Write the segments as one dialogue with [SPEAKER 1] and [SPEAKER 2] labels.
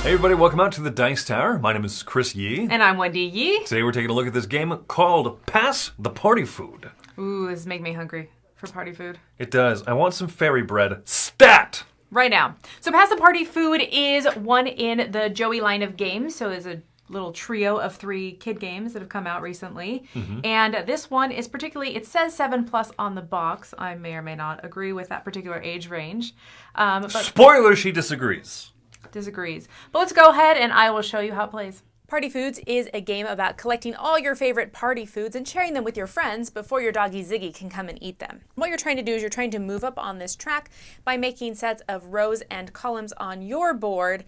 [SPEAKER 1] Hey everybody, welcome out to the Dice Tower. My name is Chris Yee.
[SPEAKER 2] And I'm Wendy Yee.
[SPEAKER 1] Today we're taking a look at this game called Pass the Party Food.
[SPEAKER 2] Ooh, this is making me hungry for party food.
[SPEAKER 1] It does. I want some fairy bread. Stat!
[SPEAKER 2] Right now. So Pass the Party Food is one in the Joey line of games. So there's a little trio of 3 kid games that have come out recently. And this one is particularly, it says 7+ on the box. I may or may not agree with that particular age range. But
[SPEAKER 1] Spoiler, she disagrees.
[SPEAKER 2] disagrees. But let's go ahead and I will show you how it plays. Party Foods is a game about collecting all your favorite party foods and sharing them with your friends before your doggy Ziggy can come and eat them. What you're trying to do is you're trying to move up on this track by making sets of rows and columns on your board,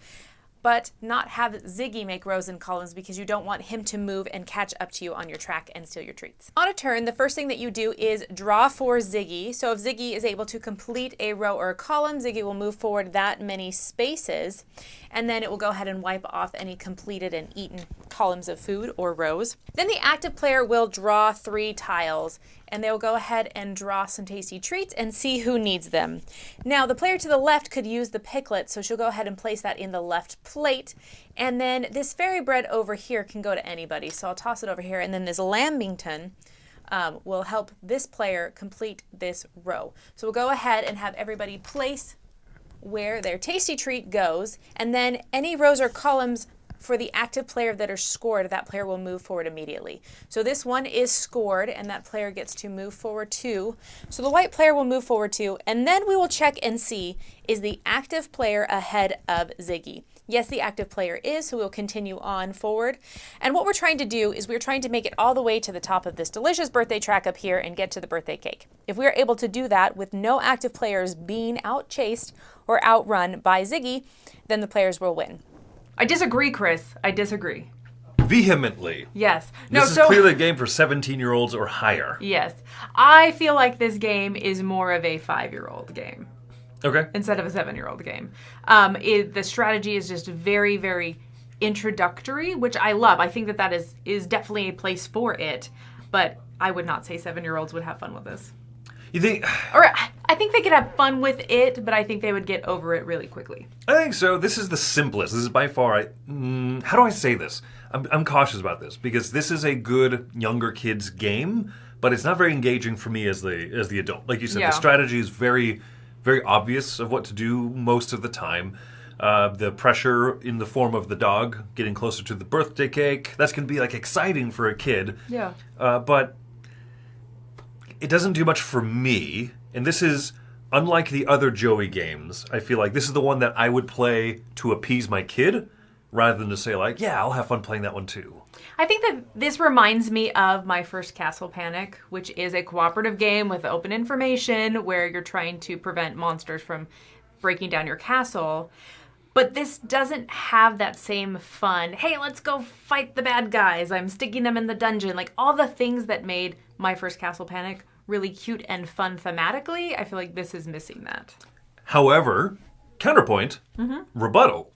[SPEAKER 2] but not have Ziggy make rows and columns because you don't want him to move and catch up to you on your track and steal your treats. On a turn, the first thing that you do is draw for Ziggy. So if Ziggy is able to complete a row or a column, Ziggy will move forward that many spaces, and then it will go ahead and wipe off any completed and eaten columns of food or rows. Then the active player will draw 3 tiles, and they'll go ahead and draw some tasty treats and see who needs them. Now, the player to the left could use the piglet, so she'll go ahead and place that in the left plate. And then this fairy bread over here can go to anybody, so I'll toss it over here. And then this lambington will help this player complete this row. So we'll go ahead and have everybody place where their tasty treat goes, and then any rows or columns for the active player that are scored, that player will move forward immediately. So this one is scored, and that player gets to move forward too. So the white player will move forward too, and then we will check and see, is the active player ahead of Ziggy? Yes, the active player is, so we'll continue on forward. And what we're trying to do is we're trying to make it all the way to the top of this delicious birthday track up here and get to the birthday cake. If we are able to do that with no active players being outchased or outrun by Ziggy, then the players will win. I disagree, Chris. I disagree.
[SPEAKER 1] Vehemently.
[SPEAKER 2] Yes.
[SPEAKER 1] This is clearly a game for 17-year-olds or higher.
[SPEAKER 2] Yes. I feel like this game is more of a 5-year-old game.
[SPEAKER 1] Okay.
[SPEAKER 2] Instead of a 7-year-old game. The strategy is just very, very introductory, which I love. I think that is definitely a place for it, but I would not say 7-year-olds would have fun with this.
[SPEAKER 1] You think?
[SPEAKER 2] Or I think they could have fun with it, but I think they would get over it really quickly.
[SPEAKER 1] I think so. This is the simplest. This is by far. How do I say this? I'm cautious about this because this is a good younger kids game, but it's not very engaging for me as the adult. Like you said,
[SPEAKER 2] Yeah.
[SPEAKER 1] The strategy is very, very obvious of what to do most of the time. The pressure in the form of the dog getting closer to the birthday cake, that's going to be like exciting for a kid.
[SPEAKER 2] Yeah.
[SPEAKER 1] But it doesn't do much for me, and this is unlike the other Joey games. I feel like this is the one that I would play to appease my kid rather than to say like, yeah, I'll have fun playing that one too.
[SPEAKER 2] I think that this reminds me of my first Castle Panic, which is a cooperative game with open information where you're trying to prevent monsters from breaking down your castle. But this doesn't have that same fun, hey, let's go fight the bad guys, I'm sticking them in the dungeon. Like all the things that made my first Castle Panic really cute and fun thematically, I feel like this is missing that.
[SPEAKER 1] However, counterpoint, rebuttal.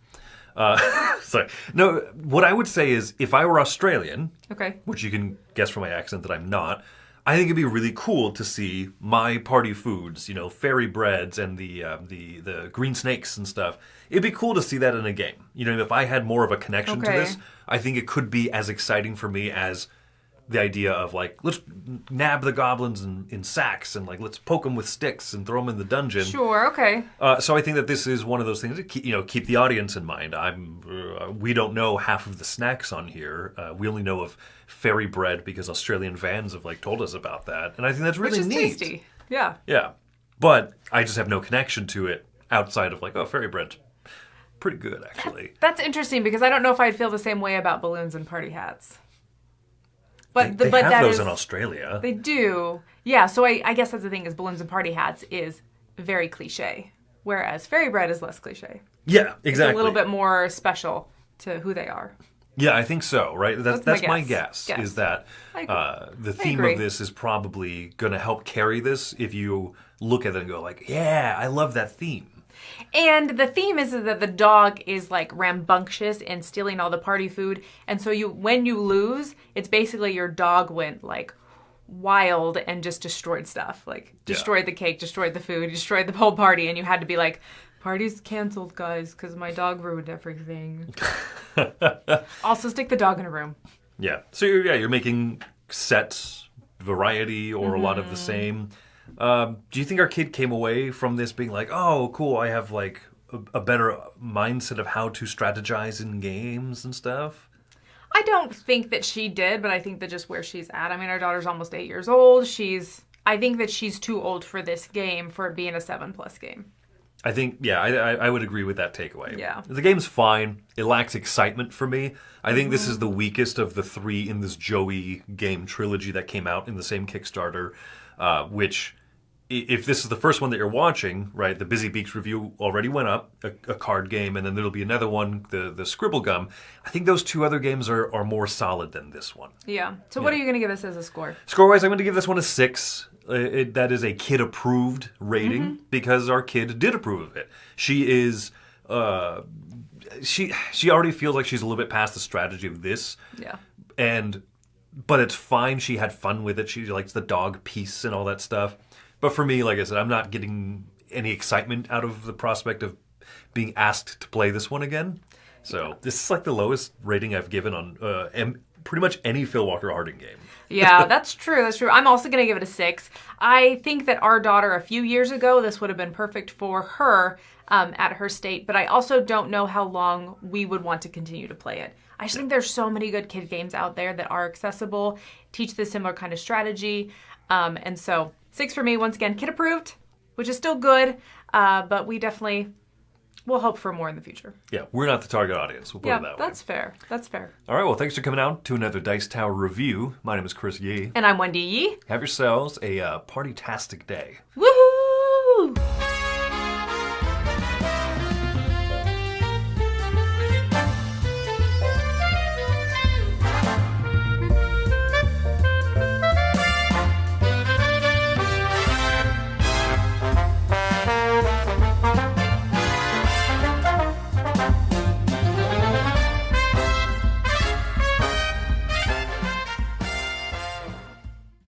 [SPEAKER 1] Sorry. No, what I would say is if I were Australian,
[SPEAKER 2] Okay.
[SPEAKER 1] which you can guess from my accent that I'm not, I think it'd be really cool to see my party foods, fairy breads and the green snakes and stuff. It'd be cool to see that in a game. If I had more of a connection to this, I think it could be as exciting for me as the idea of like, let's nab the goblins in sacks and like let's poke them with sticks and throw them in the dungeon.
[SPEAKER 2] Sure, okay.
[SPEAKER 1] So I think that this is one of those things that keep the audience in mind. We don't know half of the snacks on here. We only know of fairy bread because Australian fans have like told us about that, and I think that's really neat.
[SPEAKER 2] Which is tasty. Yeah.
[SPEAKER 1] Yeah, but I just have no connection to it outside of like, oh, fairy bread's pretty good actually.
[SPEAKER 2] That's interesting because I don't know if I'd feel the same way about balloons and party hats. But
[SPEAKER 1] they have
[SPEAKER 2] that
[SPEAKER 1] those
[SPEAKER 2] is,
[SPEAKER 1] in Australia.
[SPEAKER 2] They do. Yeah, so I guess that's the thing is balloons and party hats is very cliche, whereas fairy bread is less cliche.
[SPEAKER 1] Yeah, exactly.
[SPEAKER 2] It's a little bit more special to who they are.
[SPEAKER 1] Yeah, I think so, right? That's my guess. Is that the theme of this is probably going to help carry this if you look at it and go like, yeah, I love that theme.
[SPEAKER 2] And the theme is that the dog is like rambunctious and stealing all the party food. And so when you lose, it's basically your dog went like wild and just destroyed stuff. Like destroyed the cake, destroyed the food, destroyed the whole party. And you had to be like, Party's canceled, guys, because my dog ruined everything. Also, stick the dog in a room.
[SPEAKER 1] Yeah. So, you're making sets, variety, or a lot of the same. Do you think our kid came away from this being like, oh, cool, I have like a better mindset of how to strategize in games and stuff?
[SPEAKER 2] I don't think that she did, but I think that just where she's at. I mean, our daughter's almost 8 years old. I think that she's too old for this game for it being a 7+ game.
[SPEAKER 1] I think, I would agree with that takeaway.
[SPEAKER 2] Yeah.
[SPEAKER 1] The game's fine. It lacks excitement for me. I think this is the weakest of the 3 in this Joey game trilogy that came out in the same Kickstarter, which, if this is the first one that you're watching, right, the Busy Beaks review already went up, a card game, and then there'll be another one, the Scribble Gum. I think those 2 other games are more solid than this one.
[SPEAKER 2] Yeah. So what are you going to give us as a score?
[SPEAKER 1] Score-wise, I'm going to give this one a 6. That is a kid-approved rating because our kid did approve of it. She is, she already feels like she's a little bit past the strategy of this.
[SPEAKER 2] Yeah.
[SPEAKER 1] But it's fine. She had fun with it. She likes the dog piece and all that stuff. But for me, like I said, I'm not getting any excitement out of the prospect of being asked to play this one again. So this is like the lowest rating I've given on pretty much any Phil Walker Harding game.
[SPEAKER 2] Yeah, that's true. That's true. I'm also going to give it a 6. I think that our daughter a few years ago, this would have been perfect for her at her state. But I also don't know how long we would want to continue to play it. I just think there's so many good kid games out there that are accessible, teach the similar kind of strategy. And so 6 for me, once again, kid approved, which is still good. But we definitely will hope for more in the future.
[SPEAKER 1] Yeah, we're not the target audience. We'll put it that way.
[SPEAKER 2] That's fair. That's fair.
[SPEAKER 1] All right, well, thanks for coming out to another Dice Tower review. My name is Chris Yee.
[SPEAKER 2] And I'm Wendy Yee.
[SPEAKER 1] Have yourselves a party-tastic day.
[SPEAKER 2] Woohoo!